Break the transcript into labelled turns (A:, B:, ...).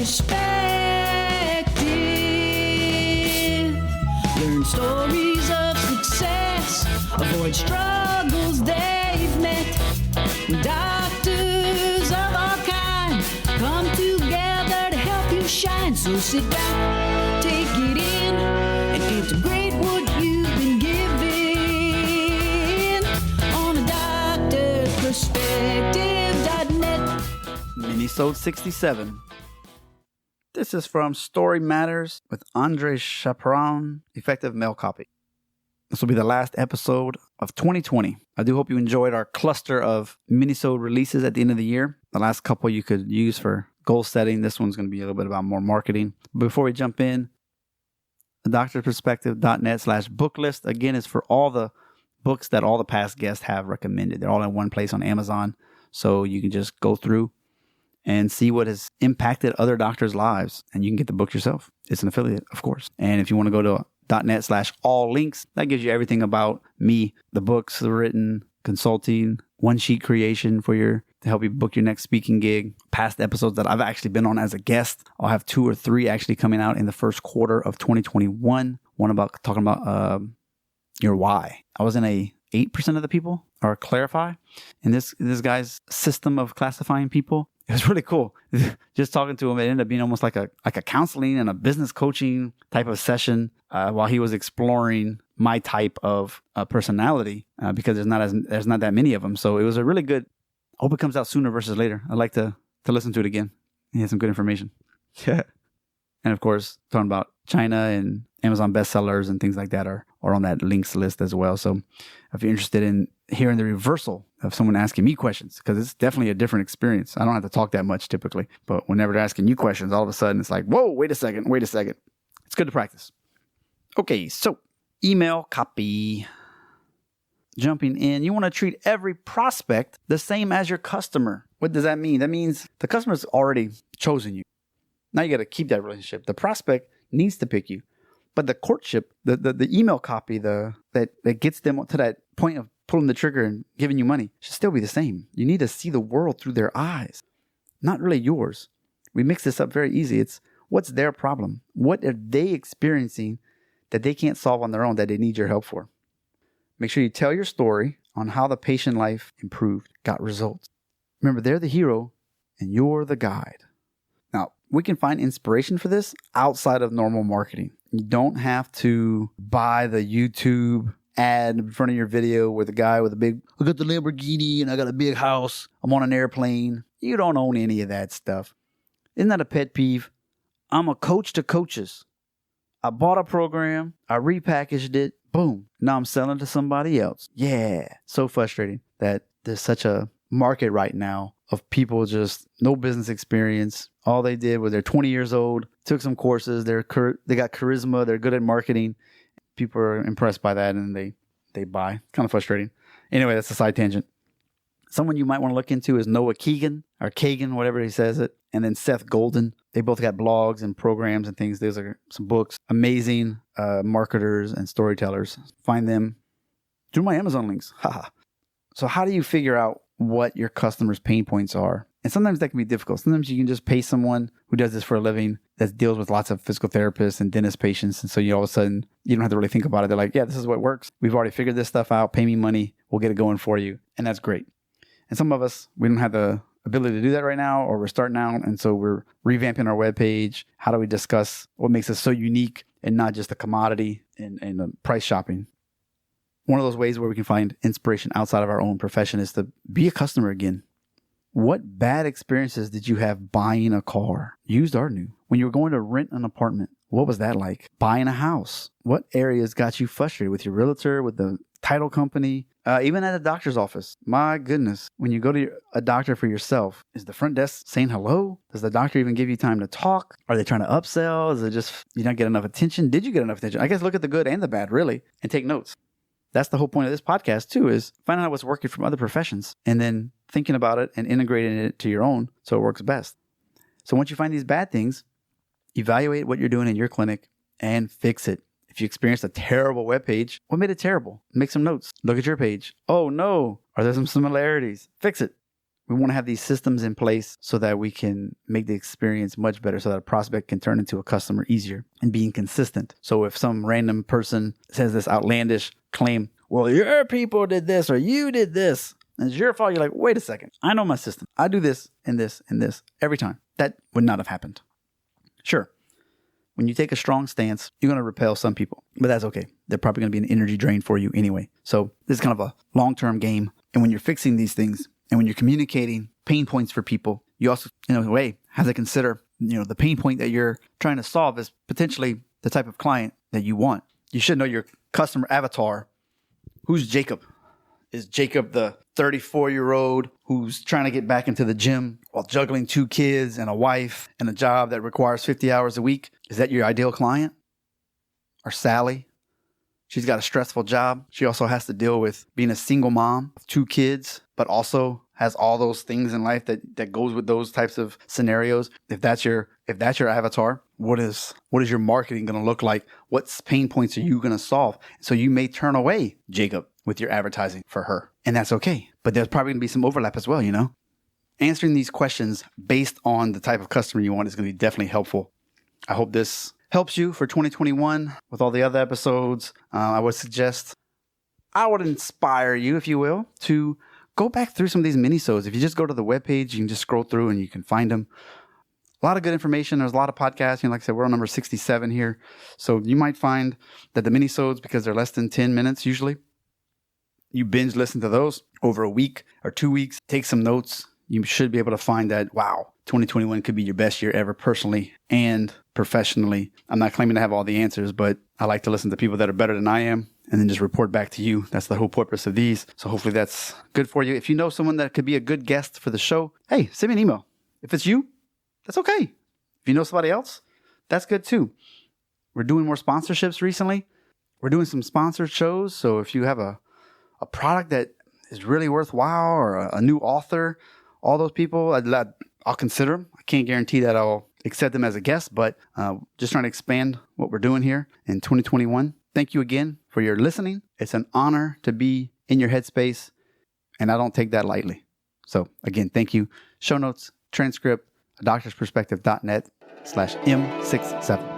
A: Learn stories of success, avoid struggles they've met. Doctors of all kind come together to help you shine. So sit back, take it in, and integrate what you've been given on a doctor's perspective.net.
B: Minisode 67. This is from Story Matters with Andre Chaperon, effective male copy. This will be the last episode of 2020. I do hope you enjoyed our cluster of minisode releases at the end of the year. The last couple you could use for goal setting. This one's going to be a little bit about more marketing. Before we jump in, the doctorperspective.net/book list, again, is for all the books that all the past guests have recommended. They're all in one place on Amazon. So you can just go through and see what has impacted other doctors' lives. And you can get the book yourself. It's an affiliate, of course. And if you want to go to .net/all links, that gives you everything about me, the books, the written, consulting, one sheet creation to help you book your next speaking gig, past episodes that I've actually been on as a guest. I'll have 2 or 3 actually coming out in the first quarter of 2021. One about talking about your why. I was in a 8% of the people, or Clarify, in this guy's system of classifying people. It was really cool. Just talking to him, it ended up being almost like a counseling and a business coaching type of session while he was exploring my type of personality because there's not that many of them. So it was a really good. I hope it comes out sooner versus later. I'd like to listen to it again. He had some good information. Yeah. And of course, talking about China and Amazon bestsellers and things like that are on that links list as well. So if you're interested in hearing the reversal of someone asking me questions, because it's definitely a different experience. I don't have to talk that much typically, but whenever they're asking you questions, all of a sudden it's like, whoa, wait a second. It's good to practice. Okay, so email copy. Jumping in, you want to treat every prospect the same as your customer. What does that mean? That means the customer's already chosen you. Now you got to keep that relationship. The prospect needs to pick you. But the courtship, the email copy, that gets them to that point of pulling the trigger and giving you money should still be the same. You need to see the world through their eyes, not really yours. We mix this up very easy. It's what's their problem? What are they experiencing that they can't solve on their own that they need your help for? Make sure you tell your story on how the patient life improved, got results. Remember, they're the hero and you're the guide. Now, we can find inspiration for this outside of normal marketing. You don't have to buy the YouTube ad in front of your video with a guy with I got the Lamborghini and I got a big house. I'm on an airplane. You don't own any of that stuff. Isn't that a pet peeve? I'm a coach to coaches. I bought a program. I repackaged it. Boom. Now I'm selling to somebody else. Yeah. So frustrating that there's such a market right now of people just no business experience. All they did was they're 20 years old, took some courses. They got charisma. They're good at marketing. People are impressed by that and they buy. Kind of frustrating. Anyway, that's a side tangent. Someone you might want to look into is Noah Kagan, or Kagan, whatever he says it. And then Seth Golden. They both got blogs and programs and things. Those are some books. Amazing marketers and storytellers. Find them through my Amazon links. Haha. So how do you figure out what your customers' pain points are? And sometimes that can be difficult. Sometimes you can just pay someone who does this for a living that deals with lots of physical therapists and dentist patients. And so you all of a sudden, you don't have to really think about it. They're like, yeah, this is what works. We've already figured this stuff out. Pay me money. We'll get it going for you. And that's great. And some of us, we don't have the ability to do that right now, or we're starting out. And so we're revamping our webpage. How do we discuss what makes us so unique and not just a commodity and price shopping? One of those ways where we can find inspiration outside of our own profession is to be a customer again. What bad experiences did you have buying a car, used or new? When you were going to rent an apartment, what was that like? Buying a house, what areas got you frustrated with your realtor, with the title company, even at a doctor's office? My goodness, when you go to a doctor for yourself, is the front desk saying hello? Does the doctor even give you time to talk? Are they trying to upsell? Is it just you don't get enough attention? Did you get enough attention? I guess look at the good and the bad, really, and take notes. That's the whole point of this podcast, too, is finding out what's working from other professions and then thinking about it and integrating it to your own so it works best. So once you find these bad things, evaluate what you're doing in your clinic and fix it. If you experienced a terrible webpage, what made it terrible? Make some notes. Look at your page. Oh, no. Are there some similarities? Fix it. We want to have these systems in place so that we can make the experience much better, so that a prospect can turn into a customer easier, and being consistent. So if some random person says this outlandish claim, well, your people did this or you did this, and it's your fault, you're like, wait a second. I know my system. I do this and this and this every time. That would not have happened. Sure. When you take a strong stance, you're going to repel some people, but that's okay. They're probably going to be an energy drain for you anyway. So this is kind of a long-term game. And when you're fixing these things and when you're communicating pain points for people, you also, have to consider, the pain point that you're trying to solve is potentially the type of client that you want. You should know your customer avatar. Who's Jacob? Is Jacob the 34-year-old who's trying to get back into the gym while juggling 2 kids and a wife and a job that requires 50 hours a week? Is that your ideal client? Or Sally? She's got a stressful job. She also has to deal with being a single mom of 2 kids, but also has all those things in life that goes with those types of scenarios. If that's your avatar, what is your marketing going to look like? What pain points are you going to solve? So you may turn away Jacob with your advertising for her, and that's okay. But there's probably going to be some overlap as well, Answering these questions based on the type of customer you want is going to be definitely helpful. I hope this helps you for 2021 with all the other episodes. I would inspire you, if you will, to go back through some of these mini-sodes. If you just go to the webpage, you can just scroll through and you can find them. A lot of good information. There's a lot of podcasts. Like I said, we're on number 67 here. So you might find that the mini-sodes, because they're less than 10 minutes usually, you binge listen to those over a week or 2 weeks. Take some notes. You should be able to find that, wow, 2021 could be your best year ever personally and professionally. I'm not claiming to have all the answers, but I like to listen to people that are better than I am and then just report back to you. That's the whole purpose of these. So hopefully that's good for you. If you know someone that could be a good guest for the show, hey, send me an email. If it's you, that's okay. If you know somebody else, that's good too. We're doing more sponsorships recently. We're doing some sponsored shows. So if you have a product that is really worthwhile or a new author, all those people, I'll consider them. I can't guarantee that I'll accept them as a guest, but just trying to expand what we're doing here in 2021. Thank you again for your listening. It's an honor to be in your headspace, and I don't take that lightly. So again, thank you. Show notes, transcript, adoctorsperspective.net/M67.